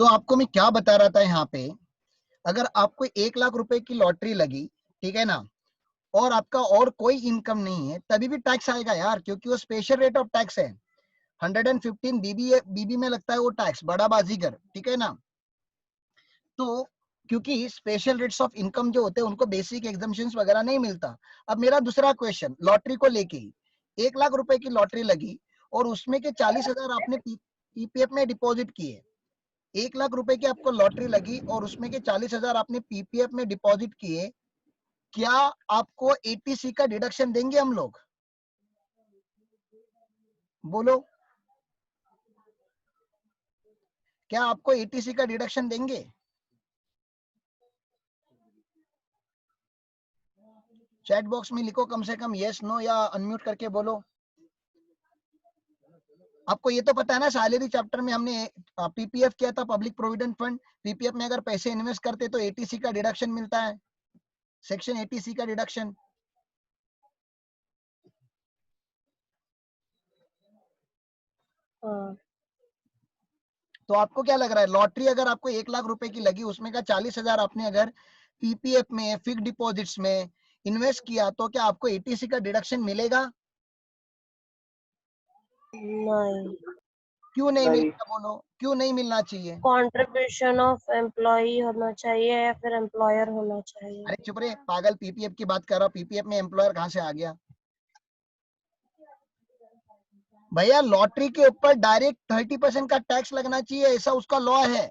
तो आपको मैं क्या बता रहा था यहाँ पे, अगर आपको 1 लाख रुपए की लॉटरी लगी, ठीक है ना, और आपका और कोई इनकम नहीं है, तभी भी टैक्स आएगा यार, क्योंकि वो स्पेशल रेट ऑफ टैक्स है। 115 बीबी में लगता है वो टैक्स, बड़ा बाजीगर, ठीक है ना। तो क्योंकि स्पेशल रेट्स ऑफ इनकम जो होते हैं उनको बेसिक एग्जम्पशंस वगैरह नहीं मिलता। अब मेरा दूसरा क्वेश्चन लॉटरी को लेके ही, 1 लाख रुपए की लॉटरी लगी और उसमें के 40,000 आपने पीपीएफ में डिपॉजिट किए। 1 लाख रुपए की आपको लॉटरी लगी और उसमें के 40,000 आपने पीपीएफ में डिपॉजिट किए, क्या आपको एटीसी का डिडक्शन देंगे हम लोग? बोलो, क्या आपको एटीसी का डिडक्शन देंगे? चैट बॉक्स में लिखो कम से कम यस नो, या अनम्यूट करके बोलो। आपको ये तो पता है ना, सैलरी चैप्टर में हमने पीपीएफ किया था, पब्लिक प्रोविडेंट फंड। पीपीएफ में अगर पैसे इन्वेस्ट करते तो एटीसी का डिडक्शन मिलता है, सेक्शन एटीसी का डिडक्शन। तो आपको क्या लग रहा है, लॉटरी अगर आपको 1 लाख रुपए की लगी, उसमें का 40,000 आपने अगर पीपीएफ में, फिक्स डिपॉजिट्स में इन्वेस्ट किया, तो क्या आपको एटीसी का डिडक्शन मिलेगा? नहीं। क्यों नहीं मिलेगा? बोलो, क्यों नहीं मिलना चाहिए? कंट्रीब्यूशन ऑफ एम्प्लॉय होना चाहिए या फिर एम्प्लॉयर होना चाहिए। अरे चुप रहे पागल, पीपीएफ की बात कर रहा हूँ, पीपीएफ में एम्प्लॉयर कहाँ से आ गया भैया? लॉटरी के ऊपर डायरेक्ट 30% का टैक्स लगना चाहिए, ऐसा उसका लॉ है।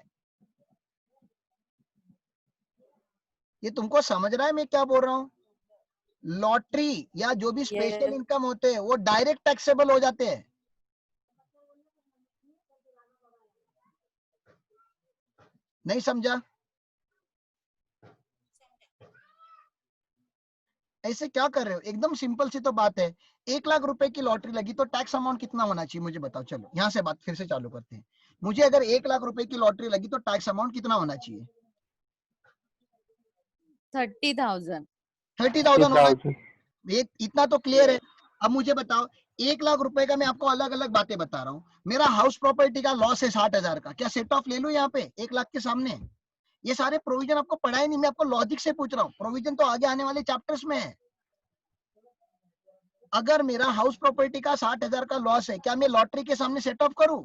ये तुमको समझ रहा है मैं क्या बोल रहा हूँ? लॉटरी या जो भी स्पेशल इनकम होते हैं वो डायरेक्ट टैक्सेबल हो जाते हैं। नहीं समझा? ऐसे क्या कर रहे हो? एकदम सिंपल सी तो बात है। 1 लाख रुपए की लॉटरी लगी तो टैक्स अमाउंट कितना होना चाहिए मुझे बताओ। चलो यहाँ से बात फिर से चालू करते हैं। मुझे अगर 1 लाख रुपए की लॉटरी लगी तो टैक्स अमाउंट कितना होना चाहिए? 30,000। 30,000 होना चाहिए। ये इतना तो क्लियर है। अब मुझे बताओ, 1 लाख रुपए का मैं आपको अलग अलग बातें बता रहा हूँ। मेरा हाउस प्रॉपर्टी का लॉस है 60,000 का, क्या सेट ऑफ ले लूं यहाँ पे 1 लाख के सामने? ये सारे प्रोविजन आपको पढ़ाए नहीं, मैं आपको लॉजिक से पूछ रहा हूँ, प्रोविजन तो आगे आने वाले चैप्टर्स में है। अगर मेरा हाउस प्रॉपर्टी का 60,000 का लॉस है, क्या मैं लॉटरी के सामने सेट ऑफ करूं?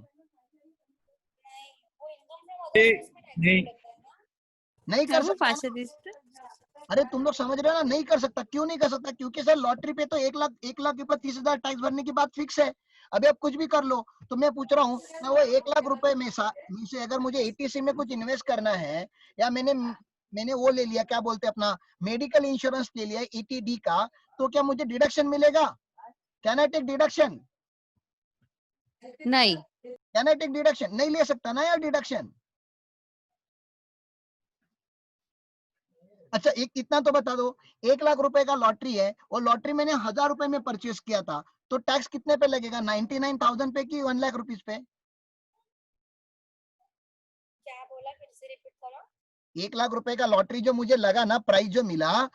नहीं नहीं कर सकता ना? अरे तुम लोग समझ रहे हो ना, नहीं कर सकता। क्यों नहीं कर सकता? क्योंकि सर लॉटरी पे तो 1 लाख के ऊपर 30,000 टैक्स भरने की बात फिक्स है। अभी आप कुछ भी कर लो। तो मैं पूछ रहा हूँ, मैं वो 1 लाख रुपए में से अगर मुझे एटीसी में कुछ इन्वेस्ट करना है, या मैंने वो ले लिया, क्या बोलते हैं अपना मेडिकल इंश्योरेंस ले लिया ईटीडी का, तो क्या मुझे डिडक्शन मिलेगा? Can I take deduction? नहीं। Can I take deduction? नहीं ले सकता ना यार डिडक्शन। अच्छा एक इतना तो बता दो, 1 लाख रुपए का लॉटरी है और लॉटरी मैंने 1,000 रुपए में परचेस किया था, तो टैक्स कितने पे लगेगा? 99,000 पे कि 1 लाख रुपीज पे? क्या बोला, फिर से रिपीट करो। 1 लाख रुपए का लॉटरी जो मुझे लगा ना, प्राइस जो मिला,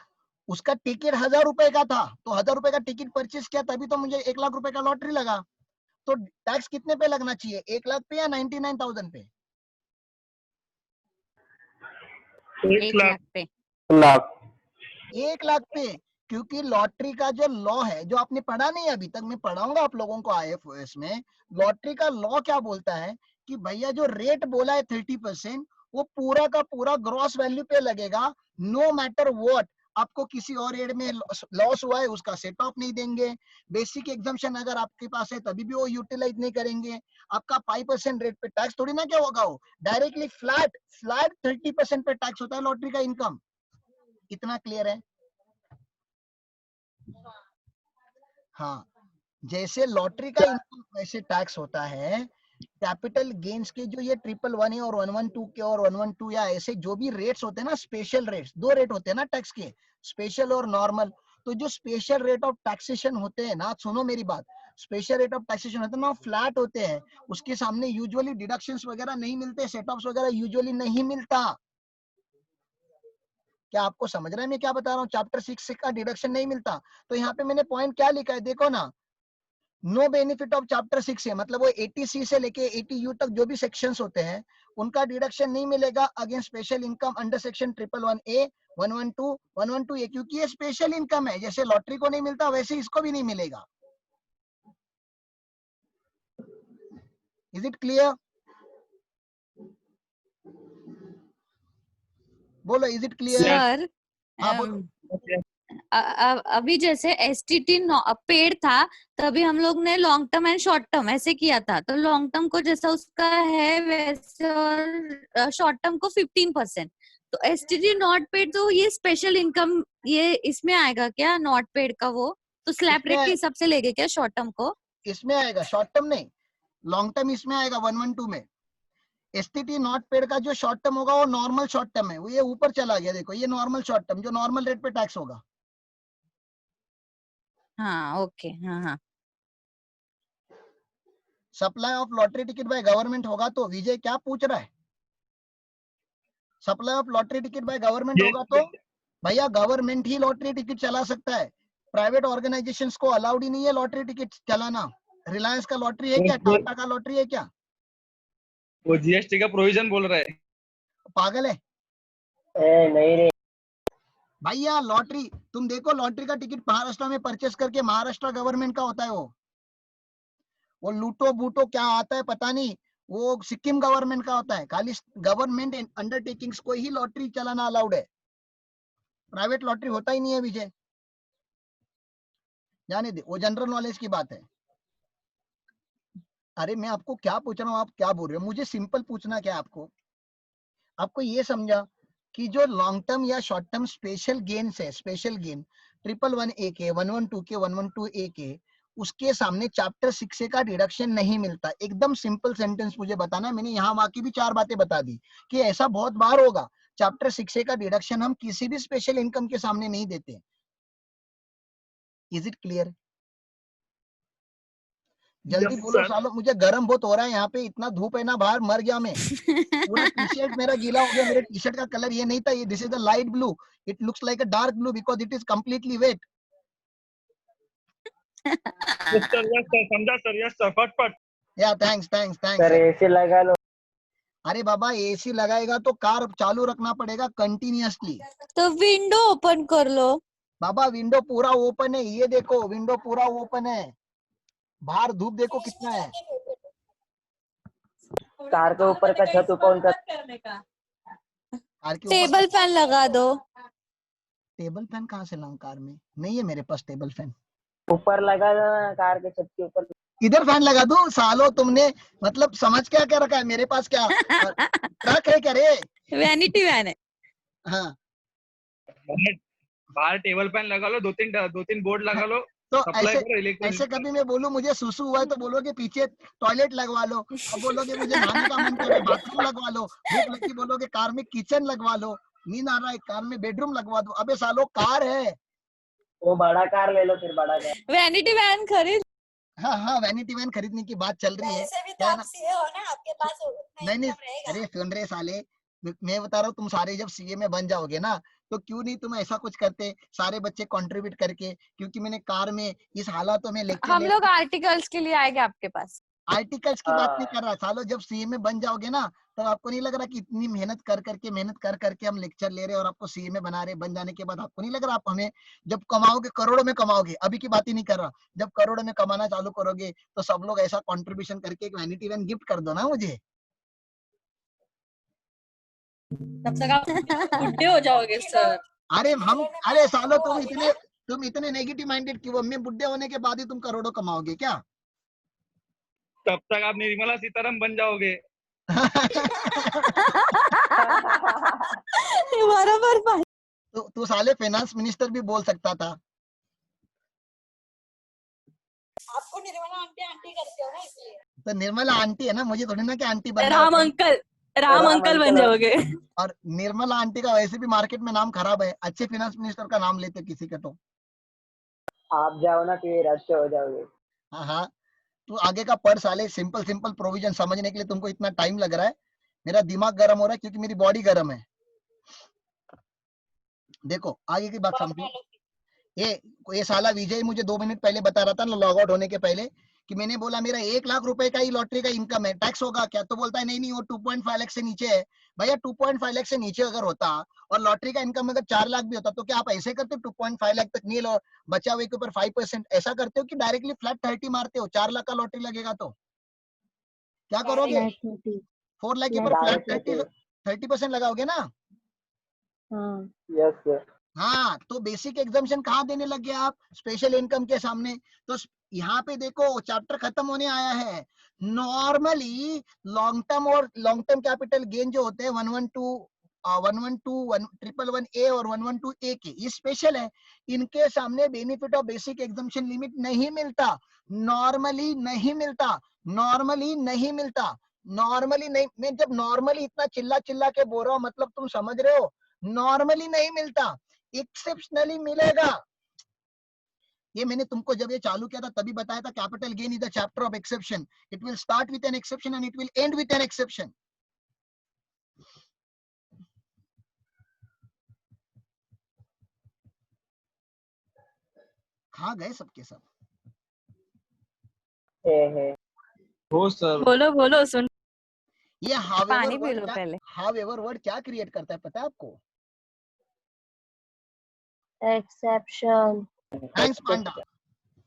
उसका टिकट 1,000 रुपए का था, तो 1,000 रुपए का टिकट परचेस किया, तभी तो मुझे 1 लाख रुपए का लॉटरी लगा। तो टैक्स कितने पे लगना चाहिए, 1 लाख पे या 99,000 पे? 1 लाख पे। 1 लाख पे, क्योंकि लॉटरी का जो लॉ है, जो आपने पढ़ा नहीं अभी तक, मैं पढ़ाऊंगा आप लोगों को आईएफओएस में। लॉटरी का लॉ क्या बोलता है कि भैया जो रेट बोला है 30%, वो पूरा का पूरा ग्रॉस वैल्यू पे लगेगा, नो मैटर व्हाट। आपको किसी और एड में लॉस हुआ है उसका सेट ऑफ नहीं देंगे। बेसिक एग्जम्पशन अगर आपके पास है तभी भी वो यूटिलाइज नहीं करेंगे। आपका 5% रेट पे टैक्स थोड़ी ना क्या होगा, वो डायरेक्टली फ्लैट 30% पे टैक्स होता है लॉटरी का इनकम। इतना क्लियर है? हाँ, जैसे लॉटरी का इनकम वैसे टैक्स होता है। कैपिटल गेन्स के जो ये 111 है और 112 के और 112 या ऐसे जो भी रेट्स होते हैं ना, स्पेशल रेट्स, 2 रेट होते हैं ना टैक्स के, स्पेशल और नॉर्मल। तो जो स्पेशल रेट ऑफ टैक्सेशन होते हैं ना, सुनो मेरी बात, स्पेशल रेट ऑफ टैक्सेशन होते हैं ना, फ्लैट होते हैं। उसके सामने यूजुअली डिडक्शंस वगैरह नहीं मिलते, सेट ऑफ्स वगैरह यूजुअली नहीं मिलता। क्या आपको समझ रहा है मैं क्या बता रहा हूँ? चैप्टर 6 का डिडक्शन नहीं मिलता। तो यहाँ पे मैंने पॉइंट क्या लिखा है देखो ना, नो बेनिफिट ऑफ चैप्टर 6 है, मतलब वो 80C से लेके 80U तक जो भी सेक्शंस होते हैं उनका डिडक्शन नहीं मिलेगा against special income under section 111A 112 112A, क्योंकि ये स्पेशल इनकम है, जैसे लॉटरी को नहीं मिलता वैसे इसको भी नहीं मिलेगा। Is it clear? बोलो, इज इट क्लियर? सर हाँ बोलो। अभी जैसे एसटीटी पेड था तभी हम लोग ने long term and short term ऐसे किया था, तो लॉन्ग टर्म को जैसा उसका है वैसे और शॉर्ट टर्म को 15%। तो एसटीटी नॉट पेड तो ये स्पेशल इनकम ये इसमें आएगा क्या नॉट पेड का? वो तो स्लैब रेट के हिसाब से लेंगे क्या शॉर्ट टर्म को? इसमें आएगा, शॉर्ट टर्म नहीं, लॉन्ग टर्म इसमें आएगा 112 में। एसटीटी नॉट पेड का जो शॉर्ट टर्म होगा वो नॉर्मल शॉर्ट टर्म है, वो ये ऊपर चला गया, देखो ये नॉर्मल शॉर्ट टर्म जो नॉर्मल रेट पे टैक्स होगा। हाँ ओके, हाँ हाँ। Supply of lottery ticket by government होगा तो विजय क्या पूछ रहा है? Supply of lottery ticket by government होगा तो भैया गवर्नमेंट ही लॉटरी टिकट चला सकता है, प्राइवेट ऑर्गेनाइजेशंस को अलाउड ही नहीं है लॉटरी टिकट चलाना। रिलायंस का लॉटरी है क्या? टाटा का लॉटरी है क्या? वो जीएसटी का प्रोविजन बोल रहा है। पागल है नहीं रे भैया। लॉटरी तुम देखो, लॉटरी का टिकट महाराष्ट्र में परचेस करके महाराष्ट्र गवर्नमेंट का होता है, वो लूटो बूटो क्या आता है पता नहीं, वो सिक्किम गवर्नमेंट का होता है। खाली गवर्नमेंट अंडरटेकिंग्स को ही लॉटरी चलाना अलाउड है, प्राइवेट लॉटरी होता ही नहीं है विजय, जाने दे, वो जनरल नॉलेज की बात है। अरे मैं आपको क्या पूछ रहा हूँ, आप क्या बोल रहे हो? मुझे सिंपल पूछना क्या है आपको? आपको ये समझा कि जो लॉन्ग टर्म या शॉर्ट टर्म स्पेशल गेन्स है, स्पेशल गेन 111A के 112 के 112A के, उसके सामने चैप्टर 6 का डिडक्शन नहीं मिलता। एकदम सिंपल सेंटेंस मुझे बताना, मैंने यहाँ वहां की भी 4 बातें बता दी कि ऐसा बहुत बार होगा, चैप्टर 6 का डिडक्शन हम किसी भी स्पेशल इनकम के सामने नहीं देते। Is it clear? जल्दी बोलो सालो, मुझे गर्म बहुत हो रहा है यहाँ पे, इतना धूप है ना बाहर, मर गया मैं। पूरा टी शर्ट मेरा गीला हो गया। मेरे टी शर्ट का कलर ये नहीं था, ये this is the light blue, it looks like a dark blue because it is completely wet. समझा सर, यस सर, फटफट। या thanks thanks sir thanks. AC लगा लो। अरे बाबा एसी लगाएगा तो कार चालू रखना पड़ेगा कंटिन्यूअसली। तो विंडो ओपन कर लो। बाबा विंडो पूरा ओपन है, ये देखो विंडो पूरा ओपन है, बाहर धूप देखो कितना है। कार के ऊपर का छत ऊपर उनका कार के ऊपर टेबल फैन लगा दो। टेबल फैन कहाँ से लाऊं? कार में नहीं है मेरे पास टेबल फैन। ऊपर लगा दो ना, कार के छत के ऊपर। इधर फैन लगा दूं? सालो तुमने मतलब समझ क्या क्या रखा है मेरे पास? क्या ट्रक है क्या रे? वैनिटी वैन है। हाँ बाहर टेबल फैन लगा लो, दो तीन बोर्ड लगा लो, तो सप्लाई ऐसे करो इलेक्ट्रिक। ऐसे कभी मैं बोलूं मुझे सुसु हुआ है तो बोलोगे पीछे टॉयलेट लगवा लो, अब बोलोगे मुझे नहाने का मन कर रहा है बाथरूम लगवा लो, भूख लगी बोलोगे कार में किचन लगवा लो, नींद आ रहा है कार में बेडरूम लगवा दो। अबे सालो कार है। वो बड़ा कार ले लो, फिर बड़ा कार। वैनिटी वैन खरीद। हाँ हाँ वैनिटी वैन खरीदने की बात चल रही है। वैसे भी तो क्या है आप ना, सीए हो ना, आपके पास उतना नहीं इनकम रहेगा। अरे सुन रहे साले, मैं बता रहा हूँ तुम सारे जब सीए में बन जाओगे ना तो क्यों नहीं तुम ऐसा कुछ करते, सारे बच्चे कंट्रीब्यूट करके, क्योंकि मैंने कार में इस हालातों में लेक्चर हम लोग आर्टिकल्स के लिए आएंगे आपके पास। आर्टिकल्स की बात नहीं कर रहा सालो, जब सीए में बन जाओगे ना तो आपको नहीं लग रहा कि इतनी मेहनत कर करके हम लेक्चर ले रहे हैं और आपको सीए में बना रहे, बन जाने के बाद आपको नहीं लग रहा आप हमें जब कमाओगे करोड़ों में कमाओगे, अभी की बात ही नहीं कर रहा, जब करोड़ों में कमाना चालू करोगे तो सब लोग ऐसा कंट्रीब्यूशन करके एक वैनिटी वैन गिफ्ट कर दो ना मुझे। तब तक आप बुढ़े हो जाओगे सर। अरे सालो तुम इतने नेगेटिव माइंडेड क्यों? मैं बुढ़े होने के बाद ही तुम करोड़ों कमाओगे क्या? तब तक आप निर्मला सीतारामन बन जाओगे। बराबर भाई। तू साले फाइनेंस मिनिस्टर भी बोल सकता था। आपको निर्मला आंटी आंटी करते हो ना, इसलिए। तो निर्मला आंटी है ना, मुझे थोड़ी ना कि आंटी बनना राम है। अंकल बन जाओगे। और निर्मला आंटी का वैसे भी मार्केट में नाम खराब है, अच्छे फाइनेंस मिनिस्टर का नाम लेते किसी के तो। आप जाओ ना, फिर अच्छे हो जाओगे। हाँ हाँ तू आगे का पढ़ साले, सिंपल सिंपल प्रोविजन समझने के लिए तुमको इतना टाइम लग रहा है, मेरा दिमाग गर्म हो रहा है क्योंकि मेरी बॉडी गर्म है। देखो आगे की बात समझो। ये साला विजय मुझे 2 मिनट पहले बता रहा था ना लॉग आउट होने के पहले कि मैंने बोला मेरा 1 लाख रुपए का ही लॉटरी का इनकम है, टैक्स होगा क्या? तो बोलता है नहीं नहीं वो 2.5 लाख से नीचे है। भैया 2.5 लाख से नीचे अगर होता और लॉटरी का इनकम अगर 4 लाख भी होता तो क्या आप ऐसे करते हो 2.5 लाख तक नहीं लो, बचा हुए के ऊपर 5% ऐसा करते हो कि डायरेक्टली फ्लैट 30 मारते हो? 4 लाख का लॉटरी लगेगा तो क्या करोगे? 4 लाख के ऊपर फ्लैट 30% लगाओगे ना? Yes sir. हाँ, तो बेसिक एग्जाम्शन कहाँ देने लगे आप? स्पेशल इनकम के सामने। तो यहाँ पे देखो चैप्टर खत्म होने आया है। Normally long term capital gain जो होते हैं 112 112 111 ए और 112 ए के, ये स्पेशल है। इनके सामने benefit of basic exemption limit नहीं मिलता, नॉर्मली नहीं मिलता, नॉर्मली नहीं मिलता, नॉर्मली नहीं। मैं जब नॉर्मली इतना चिल्ला चिल्ला के बोल रहा हूँ मतलब तुम समझ रहे हो, नॉर्मली नहीं मिलता, एक्सेप्शनली मिलेगा। ये मैंने तुमको जब ये चालू किया था तभी बताया था, capital gain is the chapter of exception. It will start with an exception and it will and with an exception. कहाँ गए सबके सब? है। हो सर। बोलो बोलो सुन। ये पानी पी लो पहले। हाउएवर वर्ड क्या क्रिएट करता है पता है आपको? एक्सेप्शन। थैंक्स पांडा।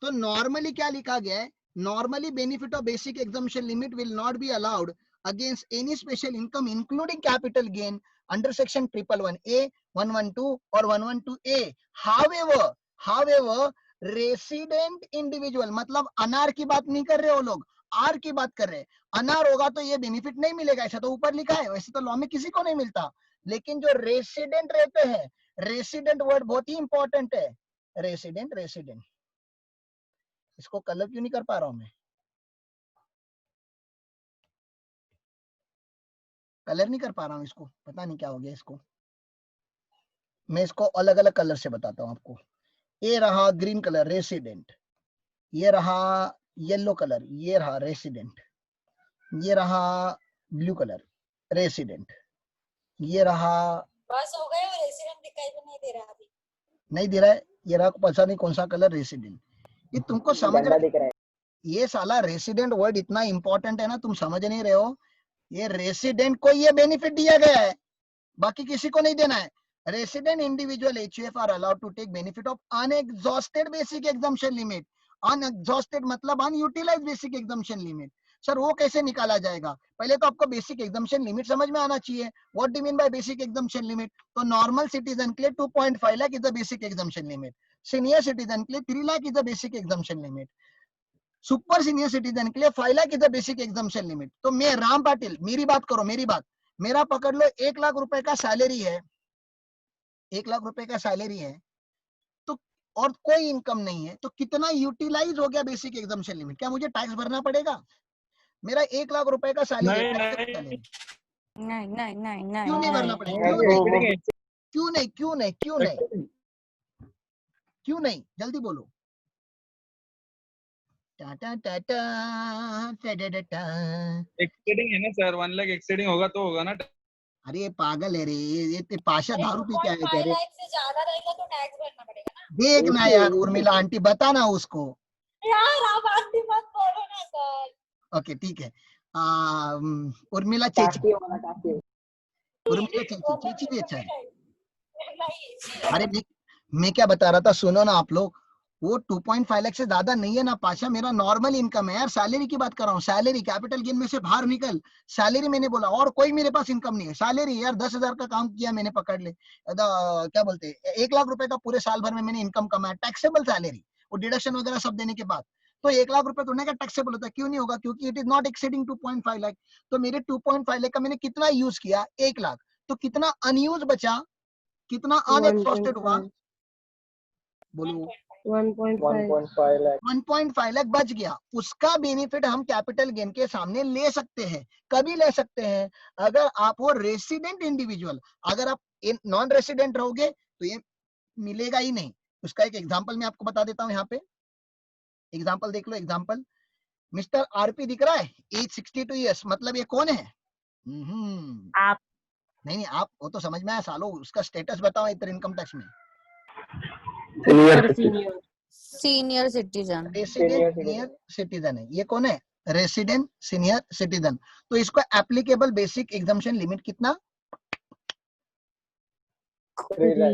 तो नॉर्मली क्या लिखा गया है? Normally benefit of basic exemption limit will not be allowed against any special income including capital gain under section 111A, 112 और 112A। हाउएवर रेसिडेंट इंडिविजुअल, मतलब अनार की बात नहीं कर रहे हो लोग, आर की बात कर रहे हैं। अनार होगा तो ये बेनिफिट नहीं मिलेगा, ऐसा तो ऊपर लिखा है, वैसे तो लॉ में किसी को नहीं मिलता। लेकिन जो रेसिडेंट रहते हैं, रेसिडेंट वर्ड बहुत ही इंपॉर्टेंट है। रेसिडेंट इसको कलर क्यों नहीं कर पा रहा हूं मैं? कलर नहीं कर पा रहा हूं इसको, पता नहीं क्या हो गया इसको। मैं इसको अलग अलग कलर से बताता हूं आपको। ये रहा ग्रीन कलर रेसिडेंट, ये रहा येलो कलर, ये रहा रेसिडेंट, ये रहा ब्लू कलर रेसिडेंट, ये रहा बस हो गए और रेसिडेंट दिखाई भी नहीं दे रहा अभी। नहीं दे रहा है, ये रहा पता नहीं कौन सा कलर रेसिडेंट। ये तुमको समझ गंदा रहा दिख रहा है। ये साला रेसिडेंट वर्ड इतना इंपॉर्टेंट है ना, तुम समझ नहीं रहे हो। ये रेसिडेंट को ये बेनिफिट दिया गया है, बाकी किसी को नहीं देना है। Resident individual HUF are allowed to take benefit of unexhausted basic exemption limit. Unexhausted मतलब unutilise basic exemption limit. Sir वो कैसे निकाला जाएगा? पहले तो आपको बेसिक एग्जाम्पशन लिमिट समझ में आना चाहिए। What do mean by basic exemption limit? तो नॉर्मल सिटीजन के लिए 2.5 lakh is the basic exemption limit. Senior citizen के लिए 3 lakh is the basic exemption limit. Super senior citizen के लिए 5 lakh is the basic exemption limit. तो मैं राम पाटिल, मेरी बात करो, मेरी बात, मेरा पकड़ लो 1 लाख रुपए का सैलरी है, 1 लाख रुपए का सैलरी है तो और कोई इनकम नहीं है, तो कितना यूटिलाइज हो गया बेसिक एग्जाम्पशन लिमिट? क्या मुझे टैक्स भरना पड़ेगा? मेरा 1 लाख रुपए का सैलरी है, नहीं नहीं नहीं नहीं नहीं क्यों नहीं भरना पड़ेगा? नहीं, क्यों वो- नहीं? वो- क्यों नहीं? क्यों नहीं? क्यों नहीं? क्यों नहीं? जल्दी बोलो। टाटा टाटा टाटा टाटा। एक्सीडिंग है ना सर, 1 लाख एक्सीडिंग होगा तो होगा ना। अरे ये पागल है रे, ये पाशा दारू पी के आए 2.5 कह रहे। लाख से ज्यादा रहेगा तो टैक्स भरना पड़ेगा ना देखना यार उर्मिला आंटी, बताना उसको। यार। आप आंटी मत बोलो ना सर। ओके ठीक है। उर्मिला चेची, टाकी वाला टाकी। उर्मिला चेची, चेची भी अच्छा है। नहीं अरे मैं क्या बता रहा था, सुनो ना आप लोग, वो 2.5 लाख से ज्यादा नहीं है ना पाशा, मेरा नॉर्मल इनकम है यार, सैलरी की बात कर रहा हूँ, सैलरी, कैपिटल गेन में से बाहर निकल, सैलरी मैंने बोला, और कोई मेरे पास इनकम नहीं है, सैलरी यार। 10,000 का काम किया मैंने, पकड़ ले क्या बोलते हैं 1 लाख रुपए का पूरे साल भर में मैंने इनकम कमाया, टैक्सेबल सैलरी, वो डिडक्शन वगैरह सब देने के बाद, तो 1 लाख रुपए तो टैक्सेबल होता है। क्यों नहीं होगा? क्योंकि it is not exceeding 2.5 lakh. तो मेरे 2.5 लाख का मैंने कितना यूज किया? 1 लाख। तो कितना अनयूज बचा, कितना अनएक्सॉस्टेड हुआ? बोलो। 1.5 1.5 लाख। 1.5 लाख बच गया, उसका बेनिफिट हम कैपिटल गेन के सामने ले सकते हैं। कभी ले सकते हैं? अगर आप वो रेसिडेंट इंडिविजुअल, अगर आप नॉन रेसिडेंट रहोगे तो ये मिलेगा ही नहीं। उसका एक एग्जांपल मैं आपको बता देता हूं, यहाँ पे एग्जांपल देख लो। एग्जांपल, मिस्टर आरपी दिख रहा है, एज 62 ईयर्स, मतलब ये कौन है? आप। नहीं आप, वो तो समझ में आया सालो, उसका स्टेटस बताओ इधर इनकम टैक्स में। Super senior. Senior citizen. Resident senior citizen है, ये कौन है? Resident senior citizen. तो इसको एप्लीकेबल बेसिक एग्जम्पशन लिमिट कितना? 3 लाख।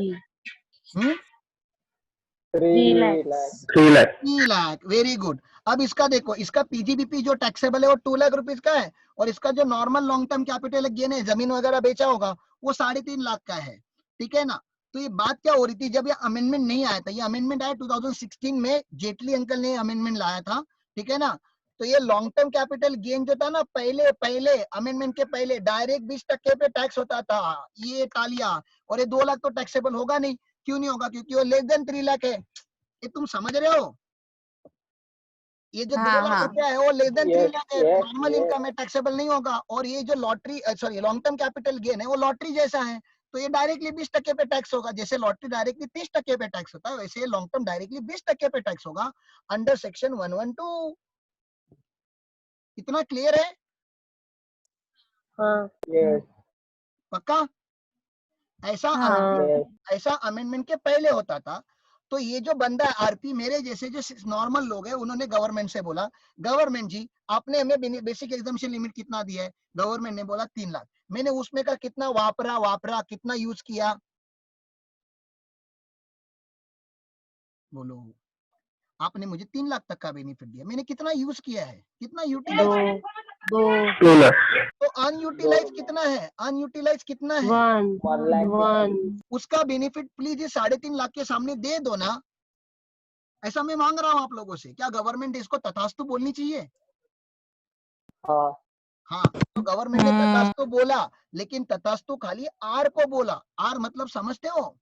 3 लाख। 3 लाख। Very good. अब इसका देखो, इसका पीजीबीपी जो टैक्सेबल है वो 2 लाख रुपीज का है, और इसका जो normal long term capital gain है, जमीन वगैरह बेचा होगा, वो 3.5 लाख का है। ठीक है ना? तो ये बात क्या हो रही थी, जब ये अमेंडमेंट नहीं आया था, ये अमेंडमेंट आया 2016 में, जेटली अंकल ने अमेंडमेंट लाया था। ठीक है ना? तो ये लॉन्ग टर्म कैपिटल गेन जो था ना, पहले अमेंडमेंट के पहले डायरेक्ट 20% पे टैक्स होता था, ये तालिया। और ये 2 लाख तो टैक्सेबल होगा नहीं। क्यों नहीं होगा? क्योंकि वो लेस देन 3 लाख है। ये तुम समझ रहे हो? ये जो 2 हाँ लाख हाँ रुपया है वो लेस देन 3 Yes, लाख है, yes, नॉर्मल yes. इनकम है, टैक्सेबल नहीं होगा। और ये जो लॉन्ग टर्म कैपिटल गेन है वो लॉटरी जैसा है, तो ये डायरेक्टली 20% पे टैक्स होगा। जैसे लॉटरी डायरेक्टली 30% पे टैक्स होता है, वैसे लॉन्ग टर्म डायरेक्टली 20% पे टैक्स होगा अंडर सेक्शन 112। इतना क्लियर है? हाँ Yes, पक्का? ऐसा हाँ yes. ऐसा अमेंडमेंट के पहले होता था। तो ये जो बंदा है आरपी, मेरे जैसे जो नॉर्मल लोग हैं, उन्होंने गवर्नमेंट से बोला, गवर्नमेंट जी आपने हमें बेसिक एग्जाम्पशन लिमिट कितना दिया है? गवर्नमेंट ने बोला 3 लाख। मैंने उसमें का कितना वापरा कितना यूज किया? बोलो। आपने मुझे 3 लाख तक का बेनिफिट दिया, मैंने कितना यूज किया है, कितना यूटिलाइज? 2 तो अनयूटिलाइज कितना है? अनयूटिलाइज कितना है? 1 lakh. उसका बेनिफिट प्लीज ये 3.5 लाख के सामने दे दो ना। ऐसा मैं मांग रहा हूं आप लोगों से। क्या गवर्नमेंट इसको तथास्तु बोलनी चाहिए? हाँ. हाँ, तो गवर्नमेंट ने तथास्तु बोला, लेकिन तथास्तु खाली आर को बोला। आर मतलब समझते हो?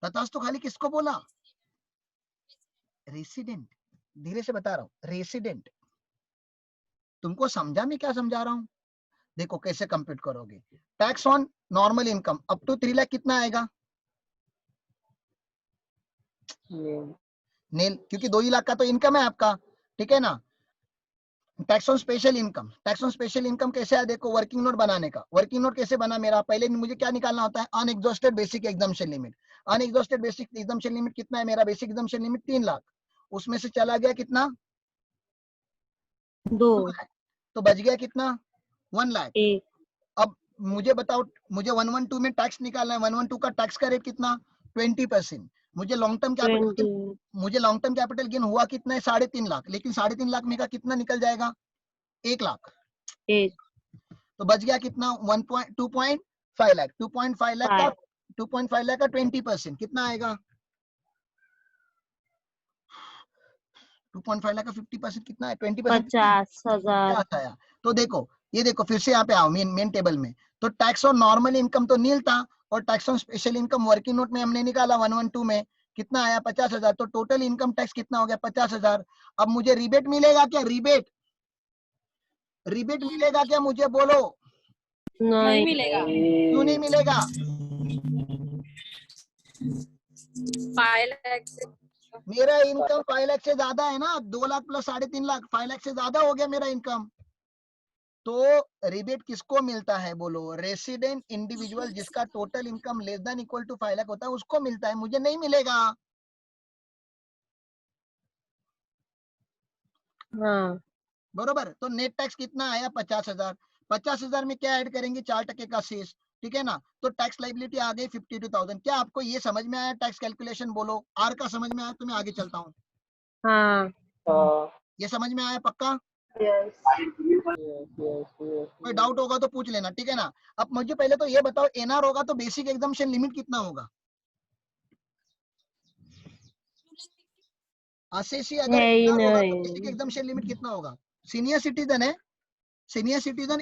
तथास्तु खाली किसको बोला? रेसिडेंट। धीरे से बता रहा हूं, रेसिडेंट। तुमको समझा मैं क्या समझा रहा हूं? देखो कैसे कंप्यूट करोगे। Tax on normal income up to 3 lakh कितना आएगा? नील, क्योंकि 2 ही लाख का तो इनकम है आपका। ठीक है ना? Tax on special income. Tax on special income कैसे है? देखो, वर्किंग नोट बनाने का। वर्किंग नोट कैसे बना मेरा? पहले मुझे क्या निकालना होता है? Unexhausted basic exemption limit. Unexhausted basic exemption limit कितना है मेरा? Basic exemption limit 3 lakh. उसमें से चला गया कितना? 2 लाख। तो बच गया कितना? 1 लाख। 1 अब मुझे बताओ, मुझे 112 में टैक्स निकालना है। 112 का टैक्स का रेट कितना? 20%। मुझे लॉन्ग टर्म कैपिटल 20 मुझे लॉन्ग टर्म कैपिटल गेन हुआ कितना है? 3.5 लाख। लेकिन 3.5 लाख में का कितना निकल जाएगा? 1 लाख। 1 तो बच गया कितना? 2.5 लाख। 2.5 लाख का 2.5 लाख का 20% कितना आएगा? 2.5 लाख का 50% कितना है? 20% 50,000 आता है। तो देखो, ये देखो फिर से यहाँ पे आओ मेन टेबल में। तो टैक्स ऑन नॉर्मल इनकम तो नील था, और tax on special income working note में हमने निकाला 112 में कितना आया? 50,000। तो टोटल इनकम टैक्स कितना हो गया? 50,000। अब मुझे रिबेट मिलेगा क्या? रिबेट मिलेगा क्या? मुझे बोलो। नहीं मिलेगा। क्यों नहीं मिलेगा? 5 लाख से मेरा इनकम 5 लाख से ज्यादा है ना। 2 लाख प्लस 3.5 लाख, 5 लाख से ज्यादा हो गया मेरा इनकम। तो रिबेट किसको मिलता है? बोलो। रेसिडेंट इंडिविजुअल जिसका total income less than equal to 5 lakh होता है, उसको मिलता है, मुझे नहीं मिलेगा। हाँ बरोबर। तो नेट टैक्स कितना आया? 50,000। 50,000 में क्या ऐड करेंगे? 4% का शेष। ठीक है ना? तो टैक्स लाइबिलिटी आ गई 52,000। क्या आपको ये समझ में आया? टैक्स कैलकुलेशन बोलो। आर का समझ में आया तो मैं आगे चलता हूँ। हाँ ये समझ में आया पक्का? Yes. कोई डाउट होगा तो पूछ लेना। ठीक है ना? अब मुझे पहले तो ये बताओ, एनआर होगा तो बेसिक एग्जम्पशन लिमिट कितना होगा? आशीषी, अगर है ही एनआर होगा तो नहीं। बेसिक एग्जम्पशन लिमिट कितना होगा? सीनियर सिटीजन है, सीनियर सिटीजन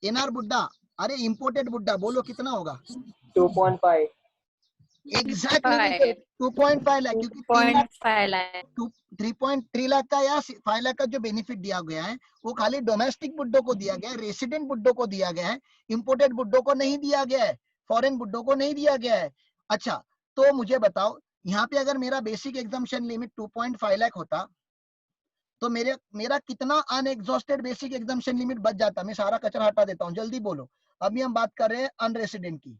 एनआर बुड्ढा, अरे इंपोर्टेड बुड्ढा, बोलो कितना होगा? 2.5. Exactly rebate 2.5 lakh. क्योंकि 0.5 लाख 3.3 लाख का या 5 लाख का जो बेनिफिट दिया गया है वो खाली डोमेस्टिक बुड्ढों को दिया गया है, रेसिडेंट बुड्ढों को दिया गया है, इंपोर्टेड बुड्ढों को नहीं दिया गया है, फॉरेन बुड्ढों को नहीं दिया गया है। अच्छा, तो मुझे बताओ, यहाँ पे अगर मेरा बेसिक एग्जम्पशन लिमिट 2.5 लाख होता तो मेरा कितना अनएग्जॉस्टेड बेसिक एग्जम्पशन लिमिट बच जाता? मैं सारा कचरा हटा देता हूँ, जल्दी बोलो। अभी हम बात कर रहे हैं अनरेसिडेंट की।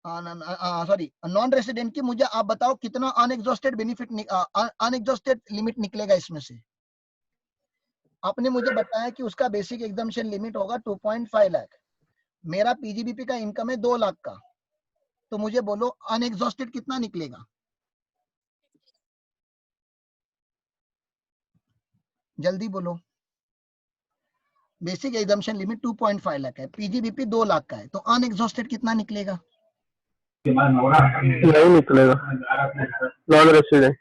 सॉरी नॉन रेसिडेंट की, मुझे आप बताओ कितना अनएग्जॉस्टेड बेनिफिट अनएग्जॉस्टेड लिमिट निकलेगा इसमें से। आपने मुझे बताया कि उसका बेसिक एग्जम्पशन लिमिट होगा 2.5 लाख, मेरा पीजीबीपी का इनकम है 2 लाख का, तो मुझे बोलो अनएग्जॉस्टेड कितना निकलेगा, जल्दी बोलो। बेसिक एग्जम्पशन लिमिट 2.5 लाख है, पीजीबीपी 2 लाख का है, तो अनएग्जॉस्टेड कितना निकलेगा? नहीं निकलेगा, नॉन रेसिडेंट।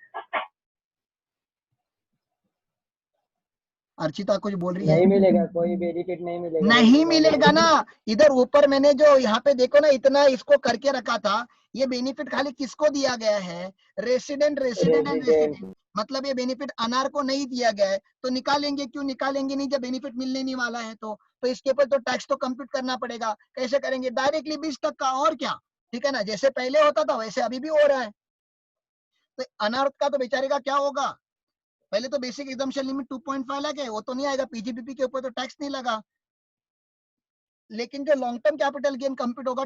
अर्चिता कुछ बोल रही है? नहीं मिलेगा, कोई बेनिफिट नहीं मिलेगा। नहीं मिलेगा ना। इधर ऊपर मैंने जो यहाँ पे देखो ना, इतना इसको करके रखा था, ये बेनिफिट खाली किसको दिया गया है? Resident, resident and resident. मतलब ये बेनिफिट अनार को नहीं दिया गया है, तो निकालेंगे क्यों? निकालेंगे नहीं जब बेनिफिट मिलने नहीं वाला है। तो इसके ऊपर तो टैक्स तो कंप्यूट करना पड़ेगा। कैसे करेंगे? डायरेक्टली 20% का, और क्या, ठीक है ना। जैसे पहले होता था वैसे अभी भी हो रहा है। तो अनार का तो बेचारे का क्या होगा? पहले तो बेसिक एग्जम्पशन लिमिट 2.5 लाख है, वो तो नहीं आएगा, पीजीबीपी के ऊपर तो टैक्स नहीं लगा। लेकिन जो long term capital gain compute होगा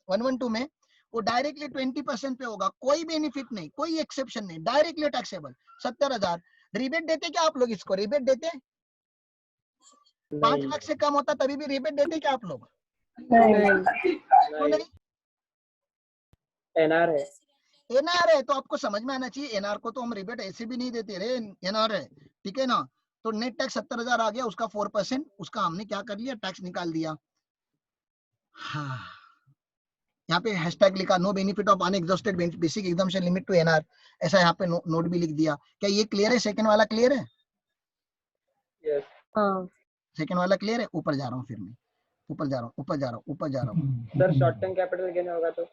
112 में, वो डायरेक्टली 20% पे होगा, कोई बेनिफिट नहीं, कोई एक्सेप्शन नहीं, डायरेक्टली टैक्सेबल 70,000। रिबेट देते क्या आप लोग? इसको रिबेट देते? 5 लाख से कम होता तभी भी रिबेट देते क्या आप लोग? नहीं। एनआर है, एनआर है तो आपको समझ में आना चाहिए। एनआर को तो हम रिबेट ऐसे भी नहीं देते रे, एनआर है, ठीक है ना। तो नेट टैक्स 70,000 आ गया, उसका 4%, उसका हमने क्या कर लिया? टैक्स निकाल दिया। हाँ, यहाँ पे हैशटैग लिखा, no benefit of unexhausted basic exemption limit to NR, ऐसा यहाँ पे नोट भी लिख दिया। क्या ये क्लियर है? सेकंड वाला क्लियर है? सेकंड वाला क्लियर है? ऊपर जा रहा हूँ, फिर मैं ऊपर जा रहा हूँ, ऊपर जा रहा हूँ, ऊपर जा रहा हूँ। Sir short term capital gain होगा तो?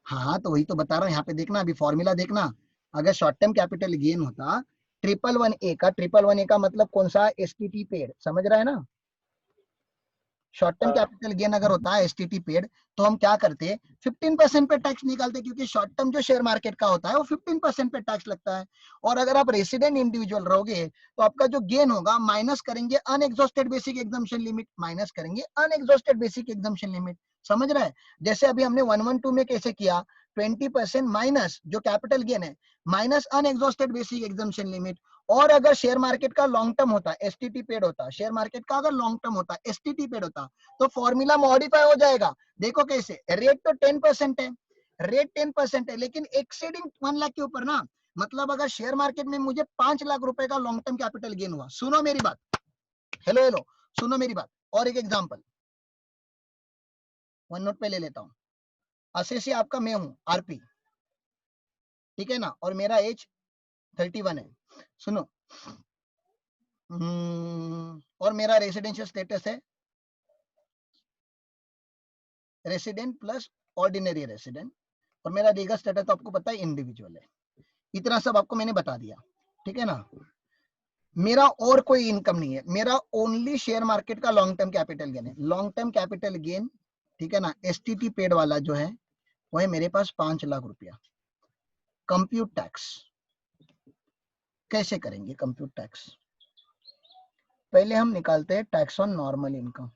हाँ, तो वही तो बता रहा हूँ, यहाँ पे देखना, अभी फॉर्मूला देखना। अगर शॉर्ट टर्म कैपिटल गेन होता 111A का मतलब कौन सा? एसटीटी पेड, समझ रहा है ना। शॉर्ट टर्म कैपिटल गेन अगर होता है एसटीटी पेड, तो हम क्या करते? 15% पे टैक्स निकालते, क्योंकि शॉर्ट टर्म जो शेयर मार्केट का होता है वो 15% पे टैक्स लगता है। और अगर आप रेसिडेंट इंडिविजुअल रहोगे तो आपका जो गेन होगा माइनस करेंगे unexhausted basic exemption limit, minus करेंगे अनएग्जॉस्टेड बेसिक एग्जम्पशन लिमिट, समझ रहा है। जैसे अभी हमने 112 में कैसे किया? 20% माइनस जो कैपिटल गेन है, minus unexhausted basic exemption limit. और अगर शेयर मार्केट का लॉन्ग टर्म होता, एसटीटी पेड होता, शेयर मार्केट का अगर लॉन्ग टर्म होता, एसटीटी पेड होता, तो फॉर्मूला मॉडिफाई हो जाएगा। देखो कैसे, रेट तो 10% है, रेट 10% है, लेकिन एक्सीडिंग 1 लाख के ऊपर ना, मतलब अगर शेयर मार्केट में मुझे 5 लाख रुपए का लॉन्ग टर्म कैपिटल गेन हुआ, सुनो मेरी बात, हेलो सुनो मेरी बात। और एक एग्जांपल वन नोट पे ले लेता हूं। असेसी आपका मैं हूं, आरपी, ठीक है ना, और मेरा एज 31 है। सुनो, और मेरा रेसिडेंशियल स्टेटस है रेसिडेंट प्लस ऑर्डिनरी रेसिडेंट, और मेरा लीगल स्टेटस तो आपको पता है इंडिविजुअल है। इतना सब आपको मैंने बता दिया, ठीक है ना। मेरा और कोई इनकम नहीं है, मेरा ओनली शेयर मार्केट का लॉन्ग टर्म कैपिटल गेन है। लॉन्ग टर्म कैपिटल गेन, ठीक है ना, एसटीटी पेड वाला जो है वो है मेरे पास 5 लाख रुपया। कंप्यूट टैक्स कैसे करेंगे? कंप्यूट टैक्स पहले हम निकालते हैं टैक्स ऑन नॉर्मल इनकम।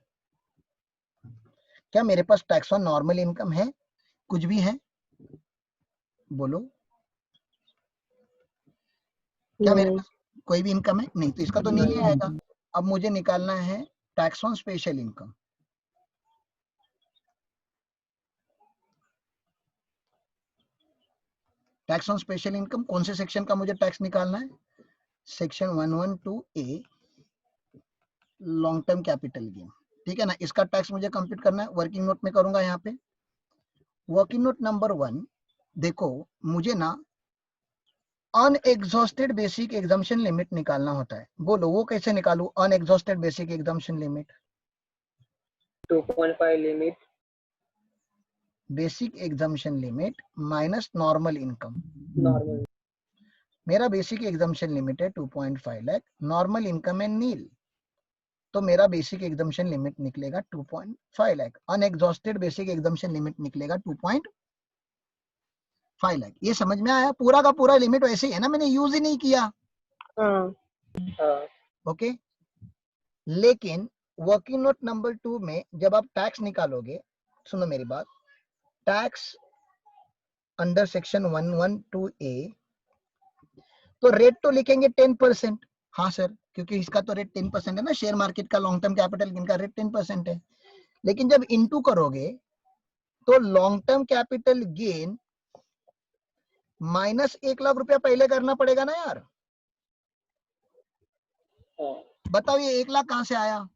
क्या मेरे पास टैक्स ऑन नॉर्मल इनकम है? कुछ भी है? बोलो, क्या मेरे पास कोई भी इनकम है? नहीं, तो इसका तो नहीं आएगा। अब मुझे निकालना है tax on special income. Tax on special income कौन से सेक्शन का मुझे टैक्स निकालना है? Section 112A, long term capital gain, ठीक है ना। इसका टैक्स मुझे कंप्यूट करना है, वर्किंग नोट में करूंगा। यहाँ पे वर्किंग नोट नंबर 1, देखो मुझे ना अनएग्जॉस्टेड बेसिक एग्जम्पशन लिमिट निकालना होता है। बोलो वो कैसे निकालू? Unexhausted basic exemption limit, 2.5 limit, basic exemption limit minus normal income. Normal, मेरा बेसिक एग्जम्पशन लिमिट है 2.5 लाख, नॉर्मल इनकम है नील, तो मेरा बेसिक एग्जम्पशन लिमिट निकलेगा 2.5 lakh. Unexhausted basic exemption limit निकलेगा 2.5 लाख। ये समझ में आया? पूरा का पूरा लिमिट वैसे ही है ना, मैंने यूज ही नहीं किया। ओके, लेकिन वर्किंग नोट नंबर 2 में जब आप टैक्स निकालोगे, सुनो मेरी बात, टैक्स अंडर सेक्शन 112A, तो रेट तो लिखेंगे 10%। हाँ सर, क्योंकि इसका तो रेट 10% है ना, शेयर मार्केट का लॉन्ग टर्म कैपिटल गेन का रेट 10% है। लेकिन जब इनटू करोगे तो long term capital gain minus 1 lakh रुपया पहले करना पड़ेगा ना यार। बताओ ये 1 लाख कहां से आया?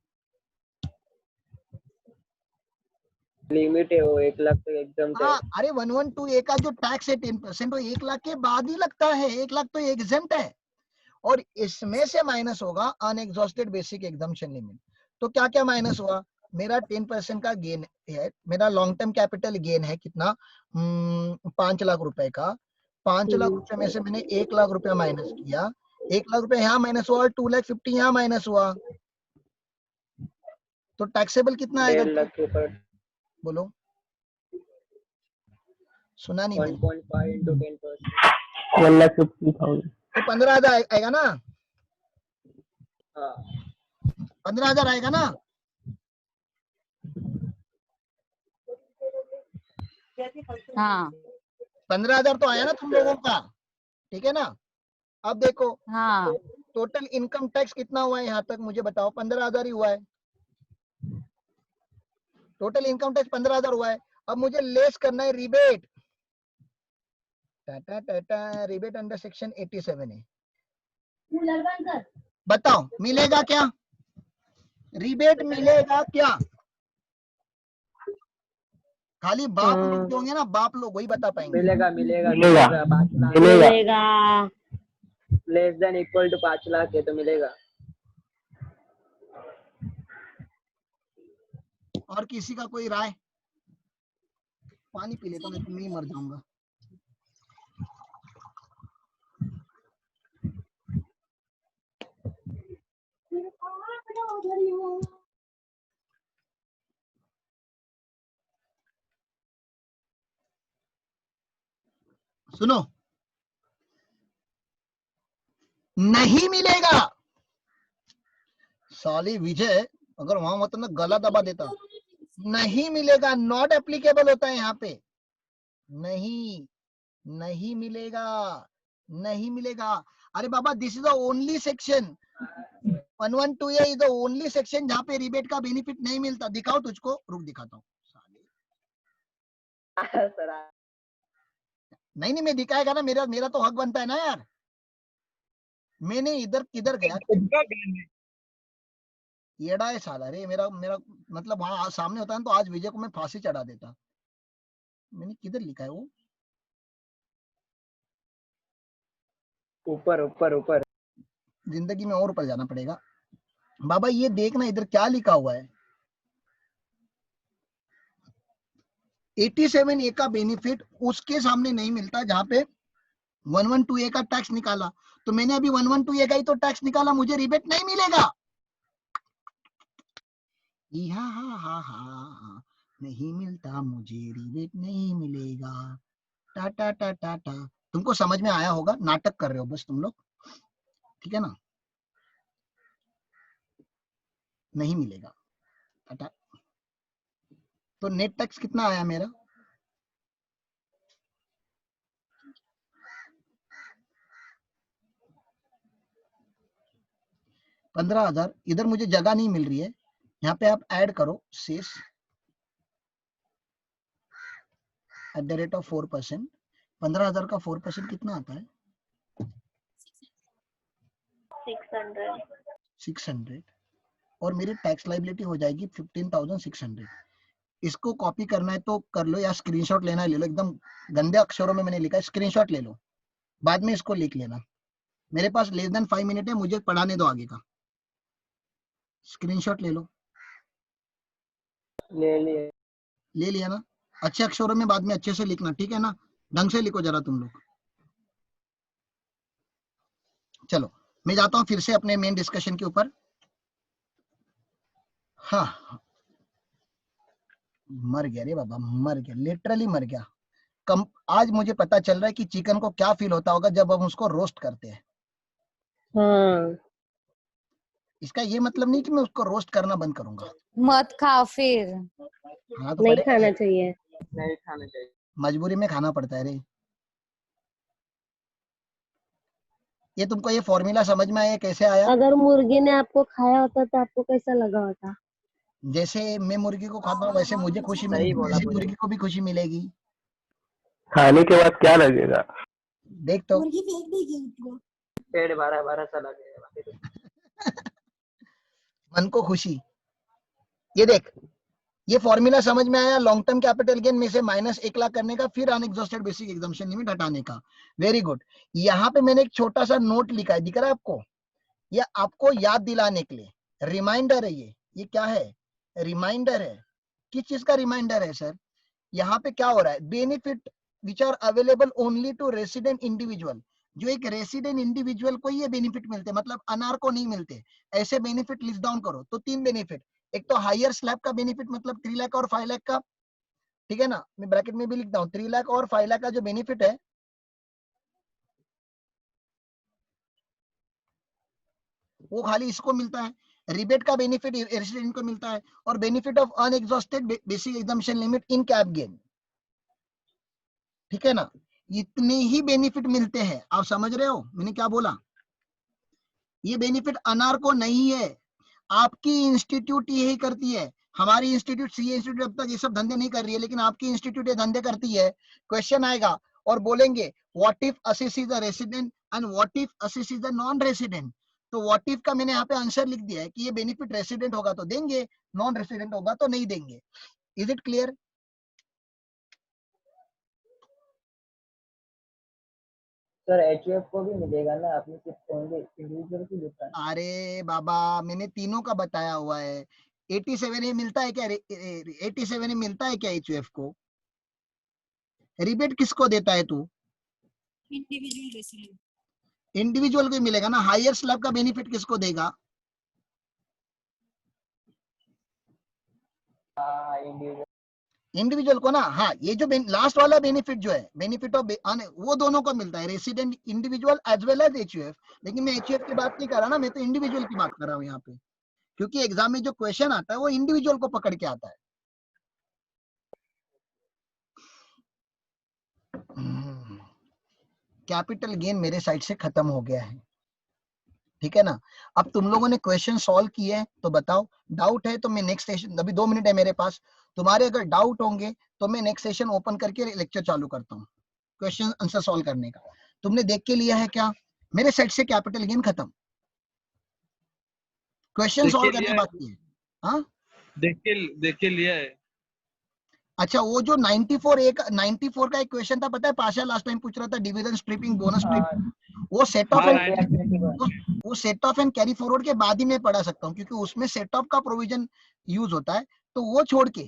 लिमिट है वो 1 लाख तो एकदम से। हाँ, अरे 112A का जो टैक्स है 10%, वो 1 लाख के बाद ही लगता है। 1 लाख तो एग्जेम्प्ट है, और इसमें से माइनस होगा अनएग्जॉस्टेड बेसिक एग्जम्पशन लिमिट। तो क्या क्या माइनस हुआ? मेरा 10% का गेन है, मेरा लॉन्ग टर्म कैपिटल गेन है कितना, 5 लाख रुपए का। 5 लाख रुपए में से मैंने 1 लाख रुपया माइनस किया, 1 लाख रुपए यहाँ माइनस हुआ और 2,50,000 यहाँ माइनस हुआ, तो टैक्सेबल कितना आएगा? 1.5 लाख के ऊपर बोलो, सुना नहीं मैंने। 1.5 into 10%। 1,50,000। तो 15,000 आएगा ना? हाँ 15,000 आएगा ना? हाँ 15,000 तो आया ना तुम लोगों का, ठीक है ना? अब देखो हाँ टोटल इनकम टैक्स कितना हुआ है यहाँ तक, मुझे बताओ। 15,000 ही हुआ है, टोटल इनकम टैक्स 15,000 हुआ है। अब मुझे लेस करना है rebate. Tata Tata, rebate under section 87 है। बताओ मिलेगा क्या? रिबेट मिलेगा क्या? खाली बाप लोग जो होंगे ना, बाप लोग वही बता पाएंगे। मिलेगा मिलेगा मिलेगा। 5 लाख मिलेगा। Less than equal to 5 lakh है तो मिलेगा। और किसी का कोई राय? पानी पी लेता हूँ, नहीं तो मैं ही मर जाऊंगा। सुनो, नहीं मिलेगा। साली विजय अगर वहां होता ना गला दबा देता। नहीं मिलेगा, नॉट एप्लीकेबल होता है यहाँ पे। नहीं, नहीं मिलेगा, नहीं मिलेगा। अरे बाबा, this is the only section 112A is the only section जहाँ पे रिबेट का बेनिफिट नहीं मिलता। दिखाओ तुझको, रुक दिखाता हूँ। नहीं नहीं, मैं दिखाएगा ना, मेरा मेरा तो हक बनता है ना यार। मैंने इधर किधर गया, येड़ा है साला रे। मेरा मेरा मतलब वहां सामने होता है तो आज विजय को मैं फांसी चढ़ा देता। मैंने किधर लिखा है वो? ऊपर ऊपर ऊपर जिंदगी में और ऊपर जाना पड़ेगा। बाबा ये देखना इधर क्या लिखा हुआ है। 87A का बेनिफिट उसके सामने नहीं मिलता जहां पे 112A का टैक्स निकाला। तो मैंने अभी 112A का ही तो टैक्स निकाला, मुझे रिबेट नहीं मिलेगा। हा नहीं मिलता मुझे रिबेट, नहीं मिलेगा। टाटा टाटा टा। तुमको समझ में आया होगा, नाटक कर रहे हो बस तुम लोग, ठीक है ना? नहीं मिलेगा टाटा। तो नेट टैक्स कितना आया मेरा? $15,000। इधर मुझे जगह नहीं मिल रही है, यहाँ पे आप ऐड करो शेष @4%। 15,000 का 4% कितना आता है? 600। और मेरी टैक्स लाइबिलिटी हो जाएगी 15,600। इसको कॉपी करना है तो कर लो, या स्क्रीनशॉट लेना है ले लो। एकदम गंदे अक्षरों में मैंने लिखा है, स्क्रीनशॉट ले लो, बाद में इसको लिख लेना। मेरे पास लेस देन 5 मिनट है, मुझे पढ़ाने दो आगे का। स्क्रीनशॉट ले लो। ले लिया ना? अच्छे अक्षरों में बाद में अच्छे से लिखना, ठीक है ना? ढंग से लिखो जरा तुम लोग। चलो मैं जाता हूं फिर से अपने मेन डिस्कशन के ऊपर। हाँ, मर गया रे बाबा, मर गया, लिटरली मर गया। आज मुझे पता चल रहा है कि चिकन को क्या फील होता होगा जब हम उसको रोस्ट करते हैं। इसका ये मतलब नहीं कि मैं उसको रोस्ट करना बंद करूंगा। मत खाओ फिर। हाँ तो नहीं पड़ेगा, खाना चाहिए। नहीं खाना चाहिए। मजबूरी में खाना पड़ता है रे। ये तुमको ये फॉर्मूला समझ में आया कैसे आया? अगर मुर्गी ने आपको खाया होता तो आपको कैसा लगा होता? जैसे मैं मुर्गी को खाता हूँ वैसे मुझे खुशी सही मिलेगी, बोला वैसे मुझे। मुर्गी को भी खुशी मिलेगी। खाने के बाद क्या लगेगा? देख तो मुर्गी फेंक देगी उसको। पेट भरा भरा सा लगेगा। मन को खुशी। ये देख, ये फॉर्मूला समझ में आया? लॉन्ग टर्म कैपिटल गेन में से माइनस 1 लाख करने का, फिर अनएग्जॉस्टेड बेसिक एग्जम्पशन लिमिट हटाने का। Very good. यहाँ पे मैंने एक छोटा सा नोट लिखा है, दिख रहा है आपको? ये आपको याद दिलाने के लिए रिमाइंडर है। ये क्या है? रिमाइंडर है। किस चीज का रिमाइंडर है सर? यहाँ पे क्या हो रहा है? Benefit which are available only to resident individual. जो एक रेसिडेंट इंडिविजुअल को ये बेनिफिट मिलते, मतलब अनार को नहीं मिलते, ऐसे बेनिफिट लिस्ट डाउन करो तो 3 बेनिफिट। एक तो हायर स्लैब का बेनिफिट, मतलब 3 लाख और 5 लाख का, ठीक है ना? मैं ब्रैकेट में भी लिखता हूँ 3 लाख और 5 लाख का जो बेनिफिट है, वो खाली इसको मिलता है। रिबेट का बेनिफिट रेसिडेंट को मिलता है, और benefit of unexhausted basic exemption limit in cap gain, ठीक है ना? इतने ही बेनिफिट मिलते हैं। आप समझ रहे हो मैंने क्या बोला? ये बेनिफिट अनार को नहीं है, आपकी इंस्टीट्यूट यही करती है। हमारी इंस्टीट्यूट, सीए इंस्टीट्यूट अब तक ये सब धंधे नहीं कर रही है, लेकिन आपकी इंस्टीट्यूट ये धंधे करती है। क्वेश्चन आएगा और बोलेंगे what if assessee is a resident and what if assessee is a non resident. तो व्हाट इफ का मैंने यहाँ पे आंसर लिख दिया है कि ये बेनिफिट रेसिडेंट होगा तो देंगे, नॉन रेसिडेंट होगा तो नहीं देंगे। Is it clear? Sir HUF को भी मिलेगा ना? आपने सिर्फ ओनली इंडिविजुअल की लिखा है। अरे बाबा, मैंने तीनों का बताया हुआ है। 87 ए मिलता है क्या? 87 ए मिलता है क्या एचयूएफ को? रिबेट किसको देता है तू? Individual resident. इंडिविजुअल को ही मिलेगा ना। हायर स्लैब का बेनिफिट किसको देगा? हाँ इंडिविजुअल। इंडिविजुअल को ना। हाँ, ये जो लास्ट वाला बेनिफिट जो है, बेनिफिट ऑफ वो दोनों को मिलता है, resident individual as well as HUF. लेकिन मैं एचयूएफ की बात नहीं कर रहा ना, मैं तो इंडिविजुअल की बात कर रहा हूँ यहाँ पे, क्योंकि एग्जाम में जो क्वेश्चन आता है वो इंडिविजुअल को पकड़ के आता है। कैपिटल गेन मेरे साइड से खत्म हो गया है, ठीक है ना? अब तुम लोगों ने क्वेश्चन सॉल्व किए हैं तो बताओ। डाउट है तो मैं नेक्स्ट सेशन, अभी 2 मिनट है मेरे पास, तुम्हारे अगर डाउट होंगे तो मैं नेक्स्ट सेशन ओपन करके लेक्चर चालू करता हूँ क्वेश्चन आंसर सॉल्व करने का। तुमने देख के लिया है क्या? मेरे साइड से कैपिटल गेन खत्म, क्वेश्चन देख के सॉल्व करने लिया है, बाकी है। हाँ, देख के लिया है। अच्छा, वो जो 94 का एक क्वेश्चन था, पता है पाशा लास्ट टाइम पूछ रहा था, डिविजन स्ट्रिपिंग बोनस स्ट्रिपिंग, वो सेट ऑफ हाँ, एंड वो set of and carry forward के बाद ही मैं पढ़ा सकता हूँ, क्योंकि उसमें सेट ऑफ का प्रोविजन यूज होता है। तो वो छोड़ के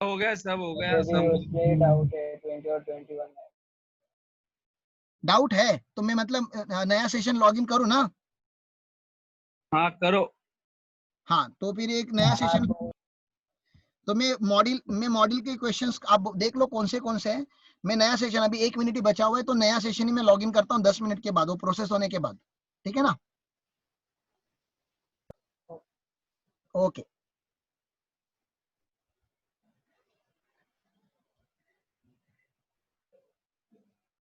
हो गया, सब हो गया, मुझे भी सब। उसमें डाउट है 20 और 21 में। डाउट है तो मैं मतलब नया सेशन लॉगिन करूँ ना? हाँ करो। हाँ, तो फिर एक नया सेशन, तो मैं मॉड्यूल के क्वेश्चंस आप देख लो कौन से हैं। मैं नया सेशन, अभी 1 मिनट ही बचा हुआ है, तो नया सेशन ही मैं लॉगिन करता हूँ 10 मिनट के बाद, वो प्रोसेस होने के बाद, ठीक है ना? ओके।